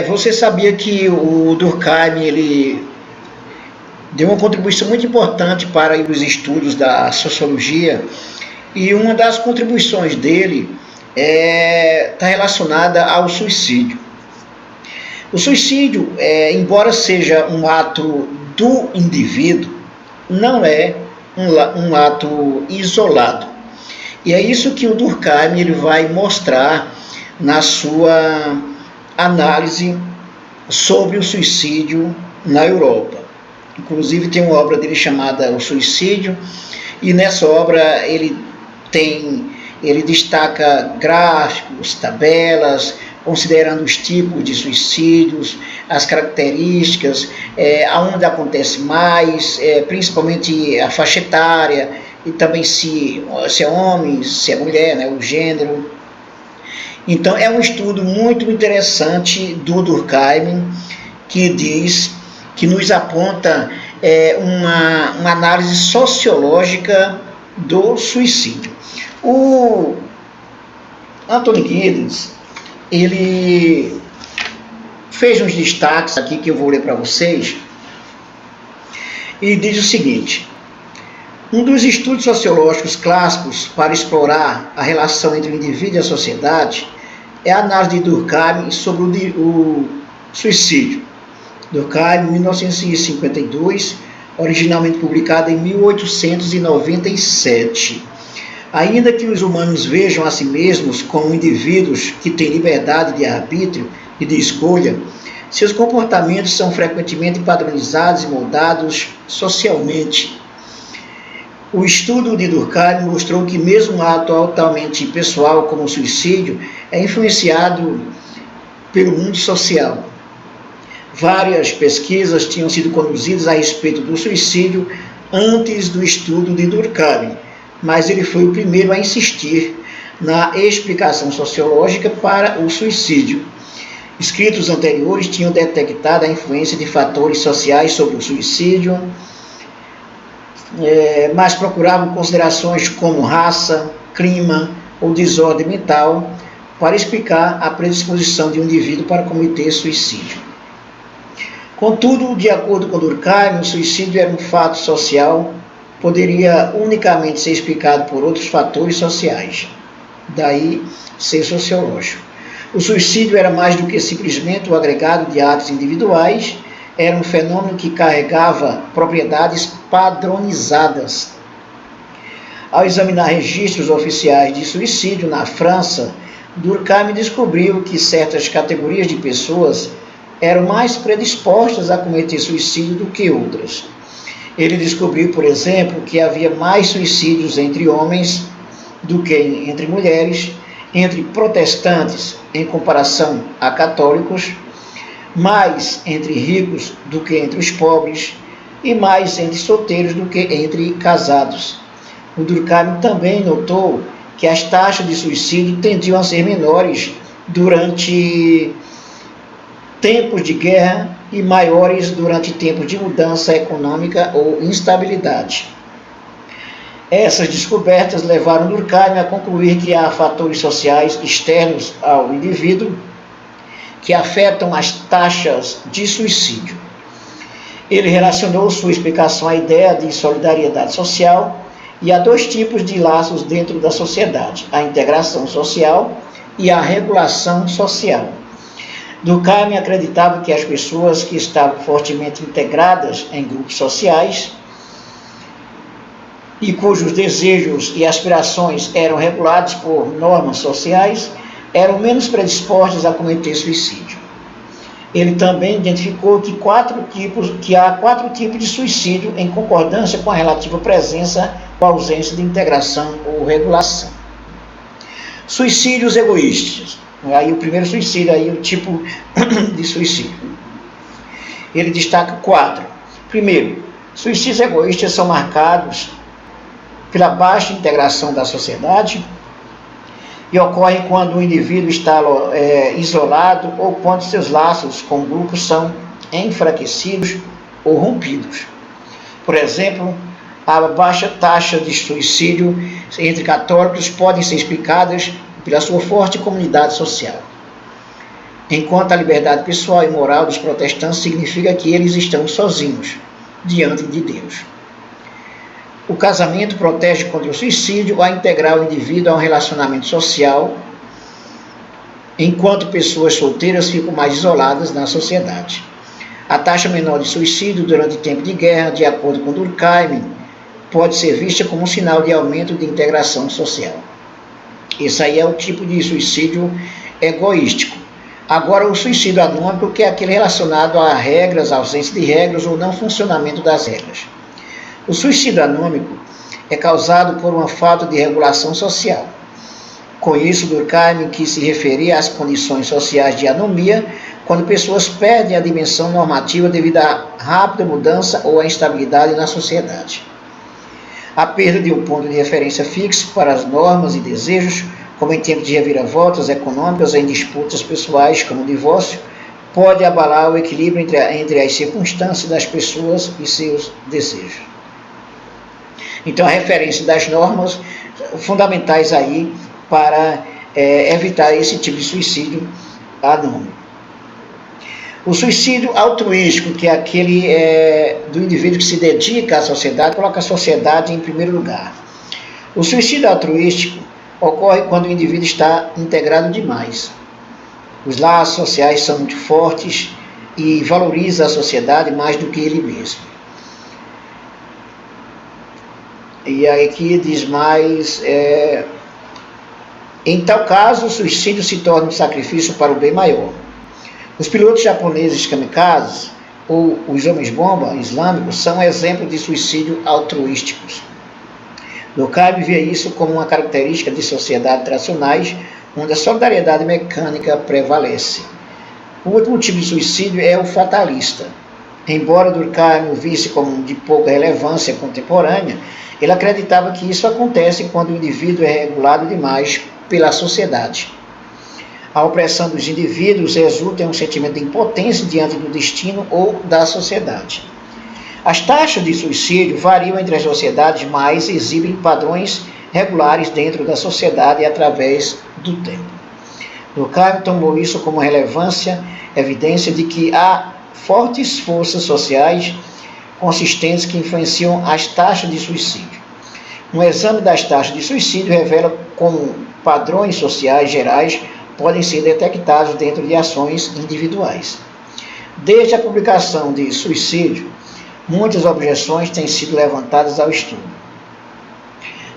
Você sabia que o Durkheim ele deu uma contribuição muito importante para os estudos da sociologia, e uma das contribuições dele está relacionada ao suicídio. O suicídio, embora seja um ato do indivíduo, não é um ato isolado. E é isso que o Durkheim ele vai mostrar na sua análise sobre o suicídio na Europa. Inclusive tem uma obra dele chamada O Suicídio, e nessa obra ele destaca gráficos, tabelas, considerando os tipos de suicídios, as características, aonde acontece mais, principalmente a faixa etária, e também se é homem, se é mulher, né, o gênero. Então é um estudo muito interessante do Durkheim, que nos aponta uma análise sociológica do suicídio. O Anthony Giddens, ele fez uns destaques aqui que eu vou ler para vocês, e diz o seguinte: um dos estudos sociológicos clássicos para explorar a relação entre o indivíduo e a sociedade é a análise de Durkheim sobre o suicídio. Durkheim, 1952, originalmente publicada em 1897. Ainda que os humanos vejam a si mesmos como indivíduos que têm liberdade de arbítrio e de escolha, seus comportamentos são frequentemente padronizados e moldados socialmente. O estudo de Durkheim mostrou que mesmo um ato altamente pessoal como o suicídio é influenciado pelo mundo social. Várias pesquisas tinham sido conduzidas a respeito do suicídio antes do estudo de Durkheim, mas ele foi o primeiro a insistir na explicação sociológica para o suicídio. Escritos anteriores tinham detectado a influência de fatores sociais sobre o suicídio, mas procuravam considerações como raça, clima ou desordem mental para explicar a predisposição de um indivíduo para cometer suicídio. Contudo, de acordo com Durkheim, o suicídio era um fato social, poderia unicamente ser explicado por outros fatores sociais, daí ser sociológico. O suicídio era mais do que simplesmente o agregado de atos individuais, era um fenômeno que carregava propriedades padronizadas. Ao examinar registros oficiais de suicídio na França, Durkheim descobriu que certas categorias de pessoas eram mais predispostas a cometer suicídio do que outras. Ele descobriu, por exemplo, que havia mais suicídios entre homens do que entre mulheres, entre protestantes em comparação a católicos, mais entre ricos do que entre os pobres e mais entre solteiros do que entre casados. O Durkheim também notou que as taxas de suicídio tendiam a ser menores durante tempos de guerra e maiores durante tempos de mudança econômica ou instabilidade. Essas descobertas levaram Durkheim a concluir que há fatores sociais externos ao indivíduo que afetam as taxas de suicídio. Ele relacionou sua explicação à ideia de solidariedade social e a dois tipos de laços dentro da sociedade: a integração social e a regulação social. Durkheim acreditava que as pessoas que estavam fortemente integradas em grupos sociais e cujos desejos e aspirações eram regulados por normas sociais eram menos predispostas a cometer suicídio. Ele também identificou que há quatro tipos de suicídio em concordância com a relativa presença ou ausência de integração ou regulação. Suicídios egoístas. Aí o primeiro suicídio, aí o tipo de suicídio. Ele destaca 4. Primeiro, suicídios egoístas são marcados pela baixa integração da sociedade e ocorrem quando o indivíduo está isolado ou quando seus laços com o grupo são enfraquecidos ou rompidos. Por exemplo, a baixa taxa de suicídio entre católicos podem ser explicadas pela sua forte comunidade social. enquanto a liberdade pessoal e moral dos protestantes significa que eles estão sozinhos diante de Deus. O casamento protege contra o suicídio ao integrar o indivíduo a um relacionamento social, enquanto pessoas solteiras ficam mais isoladas na sociedade. A taxa menor de suicídio durante tempo de guerra, de acordo com Durkheim, pode ser vista como um sinal de aumento de integração social. Esse aí é o tipo de suicídio egoístico. Agora, o suicídio anômico, que é aquele relacionado a regras, ausência de regras ou não funcionamento das regras. O suicídio anômico é causado por uma falta de regulação social. Com isso, Durkheim quis se referir às condições sociais de anomia, quando pessoas perdem a dimensão normativa devido à rápida mudança ou à instabilidade na sociedade. A perda de um ponto de referência fixo para as normas e desejos, como em tempos de reviravoltas econômicas ou em disputas pessoais, como o divórcio, pode abalar o equilíbrio entre as circunstâncias das pessoas e seus desejos. Então, a referência das normas fundamentais aí para evitar esse tipo de suicídio anônimo. O suicídio altruístico, que é aquele do indivíduo que se dedica à sociedade, coloca a sociedade em primeiro lugar. O suicídio altruístico ocorre quando o indivíduo está integrado demais. Os laços sociais são muito fortes e valoriza a sociedade mais do que ele mesmo. E aí aqui diz mais, em tal caso, o suicídio se torna um sacrifício para o bem maior. Os pilotos japoneses kamikazes, ou os homens-bomba islâmicos, são exemplos de suicídio altruísticos. Durkheim via isso como uma característica de sociedades tradicionais, onde a solidariedade mecânica prevalece. O último tipo de suicídio é o fatalista. Embora Durkheim o visse como de pouca relevância contemporânea, ele acreditava que isso acontece quando o indivíduo é regulado demais pela sociedade. A opressão dos indivíduos resulta em um sentimento de impotência diante do destino ou da sociedade. As taxas de suicídio variam entre as sociedades, mas exibem padrões regulares dentro da sociedade e através do tempo. Durkheim tomou isso como evidência de que há fortes forças sociais consistentes que influenciam as taxas de suicídio. Um exame das taxas de suicídio revela como padrões sociais gerais podem ser detectados dentro de ações individuais. Desde a publicação de Suicídio, muitas objeções têm sido levantadas ao estudo,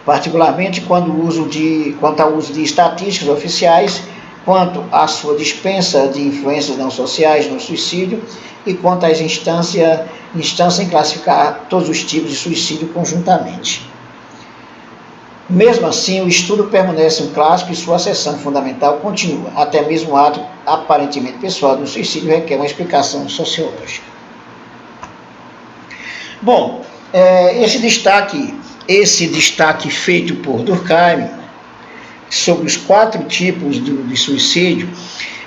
particularmente quanto ao uso de estatísticas oficiais, quanto à sua dispensa de influências não sociais no suicídio e quanto às instâncias em classificar todos os tipos de suicídio conjuntamente. Mesmo assim, o estudo permanece um clássico e sua seção fundamental continua. Até mesmo o ato aparentemente pessoal do suicídio requer uma explicação sociológica. Bom, esse destaque feito por Durkheim sobre os 4 tipos de suicídio,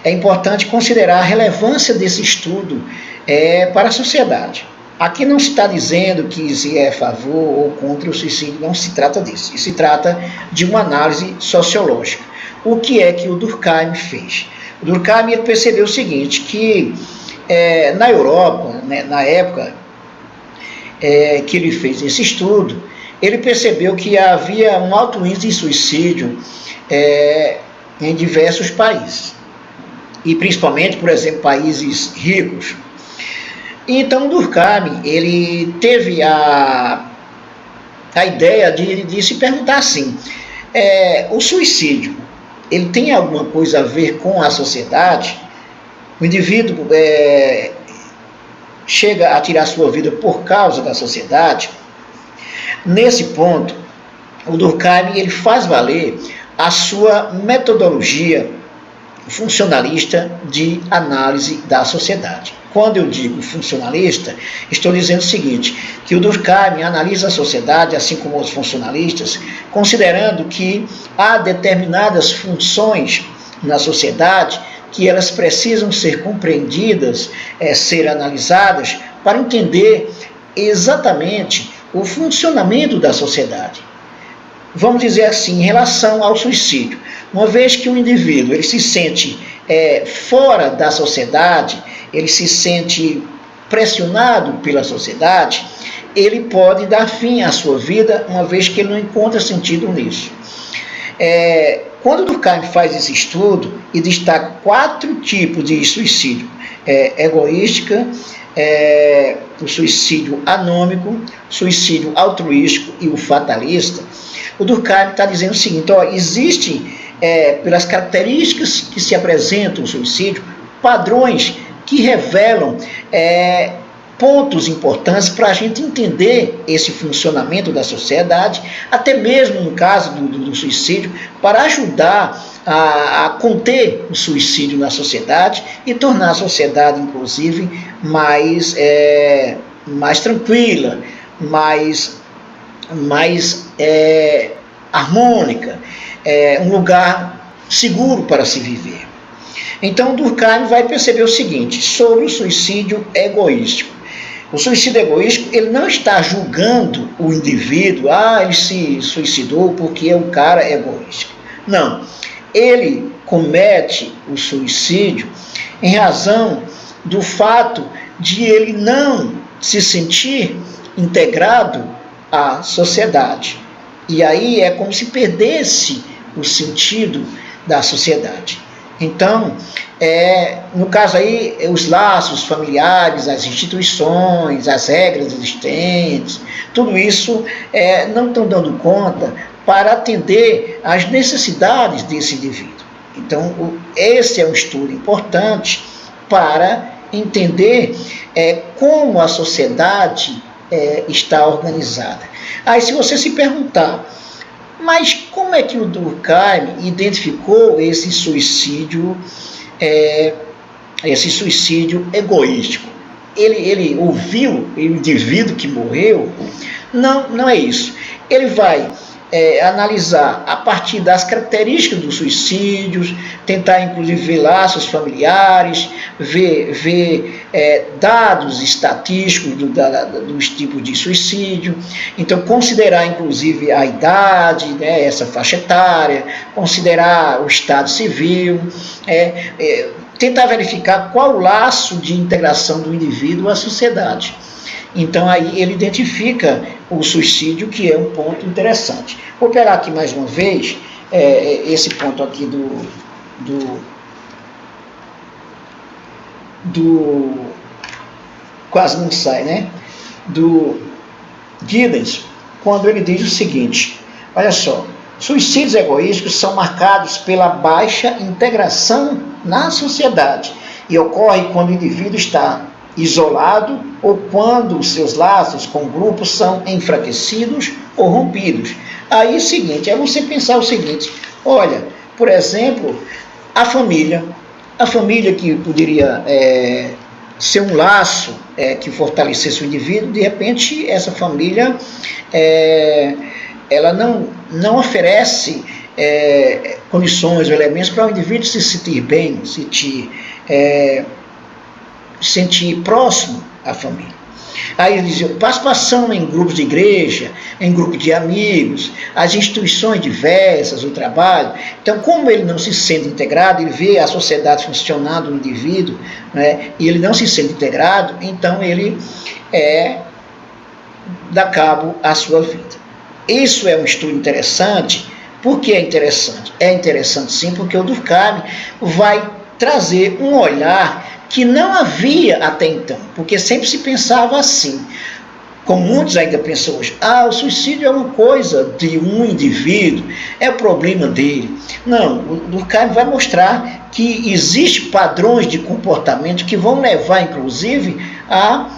é importante considerar a relevância desse estudo para a sociedade. Aqui não se está dizendo que se é a favor ou contra o suicídio, não se trata disso. Se trata de uma análise sociológica. O que é que o Durkheim fez? O Durkheim percebeu o seguinte, que na Europa, né, na época que ele fez esse estudo, ele percebeu que havia um alto índice de suicídio em diversos países. E principalmente, por exemplo, países ricos. Então, Durkheim, ele teve a ideia de se perguntar assim, o suicídio, ele tem alguma coisa a ver com a sociedade? O indivíduo chega a tirar sua vida por causa da sociedade? Nesse ponto, o Durkheim ele faz valer a sua metodologia funcionalista de análise da sociedade. Quando eu digo funcionalista, estou dizendo o seguinte, que o Durkheim analisa a sociedade, assim como os funcionalistas, considerando que há determinadas funções na sociedade que elas precisam ser compreendidas, ser analisadas, para entender exatamente o funcionamento da sociedade. Vamos dizer assim, em relação ao suicídio. Uma vez que o indivíduo ele se sente fora da sociedade, ele se sente pressionado pela sociedade, ele pode dar fim à sua vida, uma vez que ele não encontra sentido nisso. Quando Durkheim faz esse estudo e destaca 4 tipos de suicídio: egoística, o suicídio anômico, suicídio altruístico e o fatalista, o Durkheim está dizendo o seguinte: existem, pelas características que se apresentam o suicídio, padrões que revelam pontos importantes para a gente entender esse funcionamento da sociedade, até mesmo no caso do suicídio, para ajudar a conter o suicídio na sociedade e tornar a sociedade, inclusive, mais tranquila, mais harmônica, um lugar seguro para se viver. Então, Durkheim vai perceber o seguinte sobre o suicídio egoístico. O suicídio egoístico, ele não está julgando o indivíduo, ele se suicidou porque é um cara egoísta. Não, ele comete o suicídio em razão do fato de ele não se sentir integrado à sociedade. E aí é como se perdesse o sentido da sociedade. Então, no caso aí, os laços familiares, as instituições, as regras existentes, tudo isso não estão dando conta para atender às necessidades desse indivíduo. Então, esse é um estudo importante para entender como a sociedade está organizada. Aí, se você se perguntar, mas como é que o Durkheim identificou esse suicídio egoístico? Ele ouviu o indivíduo que morreu? Não é isso. Ele vai analisar a partir das características dos suicídios, tentar inclusive ver laços familiares, ver dados estatísticos dos tipos de suicídio. Então, considerar inclusive a idade, essa faixa etária, considerar o estado civil, tentar verificar qual o laço de integração do indivíduo à sociedade. Então, aí ele identifica o suicídio, que é um ponto interessante. Vou pegar aqui mais uma vez esse ponto aqui quase não sai, né? Do Giddens, quando ele diz o seguinte: olha só, suicídios egoísticos são marcados pela baixa integração na sociedade e ocorre quando o indivíduo está isolado ou quando os seus laços com o grupo são enfraquecidos ou rompidos. Aí, o seguinte, é você pensar o seguinte: olha, por exemplo, a família que poderia ser um laço que fortalecesse o indivíduo, de repente, essa família ela não oferece condições ou elementos para o indivíduo se sentir bem, sentir próximo à família. Aí ele dizia: participação em grupos de igreja, em grupos de amigos, as instituições diversas, o trabalho. Então, como ele não se sente integrado, ele vê a sociedade funcionando no indivíduo, e ele não se sente integrado, então ele dá cabo à sua vida. Isso é um estudo interessante. Por que é interessante? É interessante sim, porque o Durkheim vai trazer um olhar que não havia até então, porque sempre se pensava assim, como muitos ainda pensam hoje: o suicídio é uma coisa de um indivíduo, é o problema dele. Não, o Durkheim vai mostrar que existem padrões de comportamento que vão levar, inclusive, a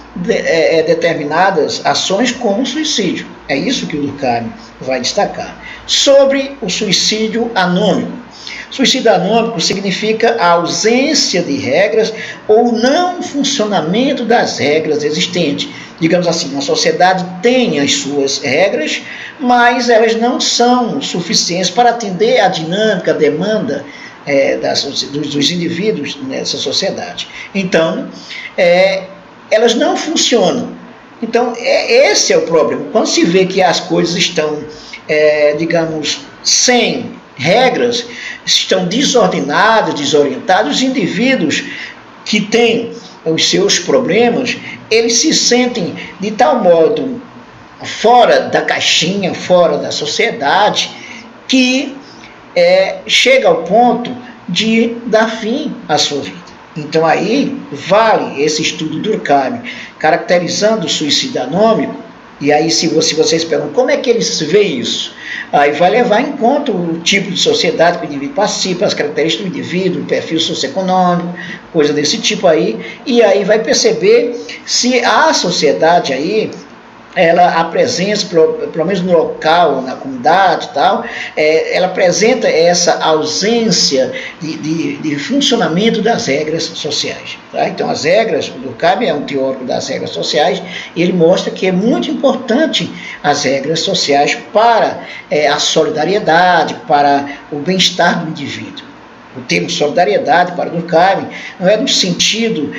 determinadas ações como o suicídio. É isso que o Durkheim vai destacar. Sobre o suicídio anônimo. Suicídio anômico significa a ausência de regras ou não funcionamento das regras existentes. Digamos assim, uma sociedade tem as suas regras, mas elas não são suficientes para atender à dinâmica, à demanda dos indivíduos nessa sociedade. Então, elas não funcionam. Então, esse é o problema. Quando se vê que as coisas estão, digamos, sem regras estão desordenadas, desorientados, os indivíduos que têm os seus problemas, eles se sentem de tal modo fora da caixinha, fora da sociedade, que chega ao ponto de dar fim à sua vida. Então aí vale esse estudo do Durkheim, caracterizando o suicídio anômico. E aí, se vocês perguntam como é que eles veem isso, aí vai levar em conta o tipo de sociedade que o indivíduo participa, as características do indivíduo, o perfil socioeconômico, coisa desse tipo aí, e aí vai perceber se a sociedade aí, ela apresenta, pelo menos no local, na comunidade e tal, ela apresenta essa ausência de funcionamento das regras sociais. Tá? Então, as regras, o Durkheim é um teórico das regras sociais, e ele mostra que é muito importante as regras sociais para a solidariedade, para o bem-estar do indivíduo. O termo solidariedade para Durkheim não é no sentido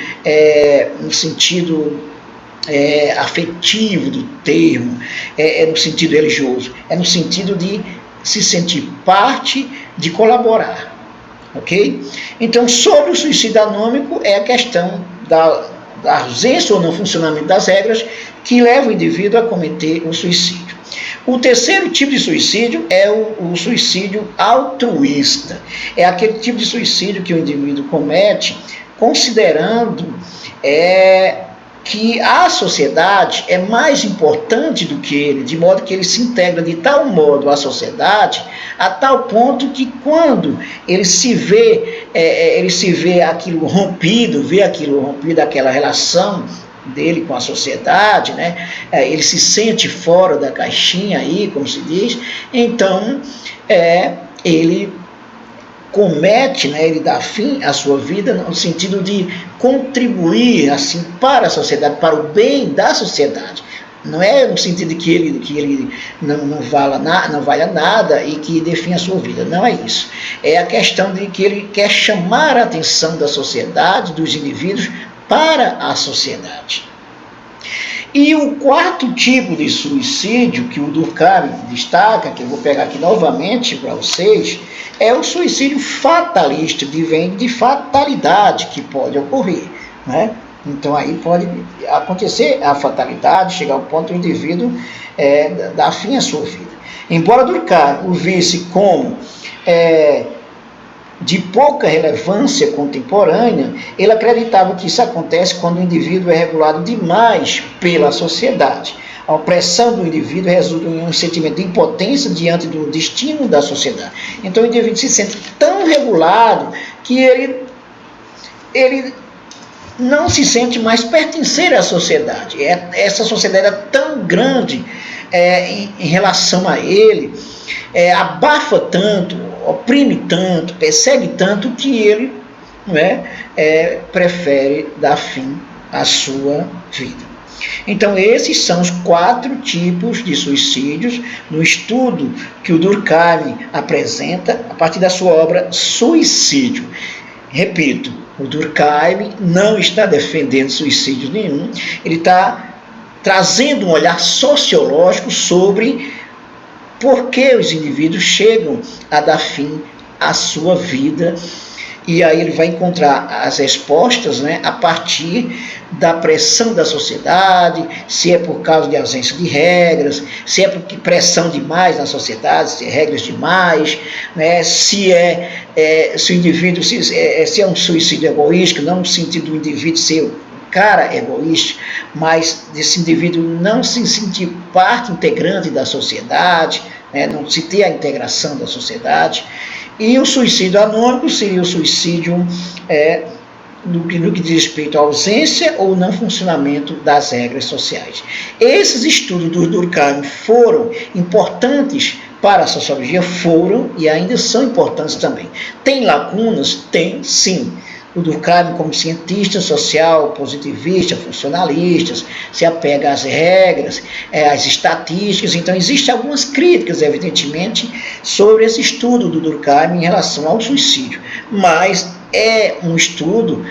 afetivo do termo, no sentido religioso, é no sentido de se sentir parte, de colaborar, ok? Então, sobre o suicídio anômico é a questão da ausência ou não funcionamento das regras que leva o indivíduo a cometer o suicídio. O terceiro tipo de suicídio é o suicídio altruísta. É aquele tipo de suicídio que o indivíduo comete considerando que a sociedade é mais importante do que ele, de modo que ele se integra de tal modo à sociedade, a tal ponto que quando ele se vê aquilo rompido, aquela relação dele com a sociedade, né? Ele se sente fora da caixinha aí, como se diz, então ele comete, né, ele dá fim à sua vida no sentido de contribuir assim para a sociedade, para o bem da sociedade. Não é no sentido de que ele não valha nada e que dê fim à sua vida. Não é isso. É a questão de que ele quer chamar a atenção da sociedade, dos indivíduos, para a sociedade. E o quarto tipo de suicídio que o Durkheim destaca, que eu vou pegar aqui novamente para vocês, é o suicídio fatalista, que vem de fatalidade que pode ocorrer, né? Então aí pode acontecer a fatalidade, chegar ao ponto do indivíduo dar fim à sua vida. Embora Durkheim o visse como de pouca relevância contemporânea, ele acreditava que isso acontece quando o indivíduo é regulado demais pela sociedade. A opressão do indivíduo resulta em um sentimento de impotência diante do destino da sociedade. Então o indivíduo se sente tão regulado que ele não se sente mais pertencer à sociedade. Essa sociedade é tão grande em relação a ele, abafa tanto, oprime tanto, persegue tanto, que ele prefere dar fim à sua vida. Então, esses são os 4 tipos de suicídios no estudo que o Durkheim apresenta a partir da sua obra Suicídio. Repito, o Durkheim não está defendendo suicídio nenhum, ele está trazendo um olhar sociológico sobre por que os indivíduos chegam a dar fim à sua vida. E aí ele vai encontrar as respostas, né, a partir da pressão da sociedade, se é por causa de ausência de regras, se é porque pressão demais na sociedade, se é regras demais, né, se o indivíduo se é um suicídio egoísta, não no sentido do indivíduo ser o cara egoísta, mas desse indivíduo não se sentir parte integrante da sociedade, né, não se ter a integração da sociedade. E o suicídio anômico seria o suicídio no que diz respeito à ausência ou não funcionamento das regras sociais. Esses estudos do Durkheim foram importantes para a sociologia? Foram e ainda são importantes também. Tem lacunas? Tem, sim. O Durkheim, como cientista social, positivista, funcionalista, se apega às regras, às estatísticas. Então, existem algumas críticas, evidentemente, sobre esse estudo do Durkheim em relação ao suicídio. Mas é um estudo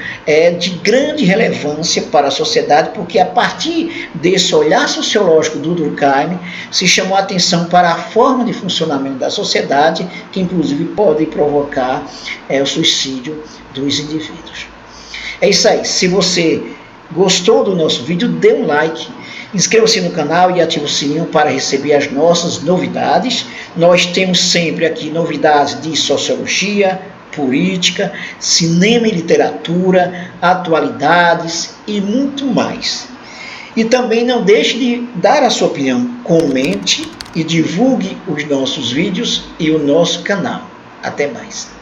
de grande relevância para a sociedade, porque a partir desse olhar sociológico do Durkheim se chamou a atenção para a forma de funcionamento da sociedade, que inclusive pode provocar o suicídio dos indivíduos. É isso aí. Se você gostou do nosso vídeo, dê um like, inscreva-se no canal e ative o sininho para receber as nossas novidades. Nós temos sempre aqui novidades de sociologia, política, cinema e literatura, atualidades e muito mais. E também não deixe de dar a sua opinião, comente e divulgue os nossos vídeos e o nosso canal. Até mais.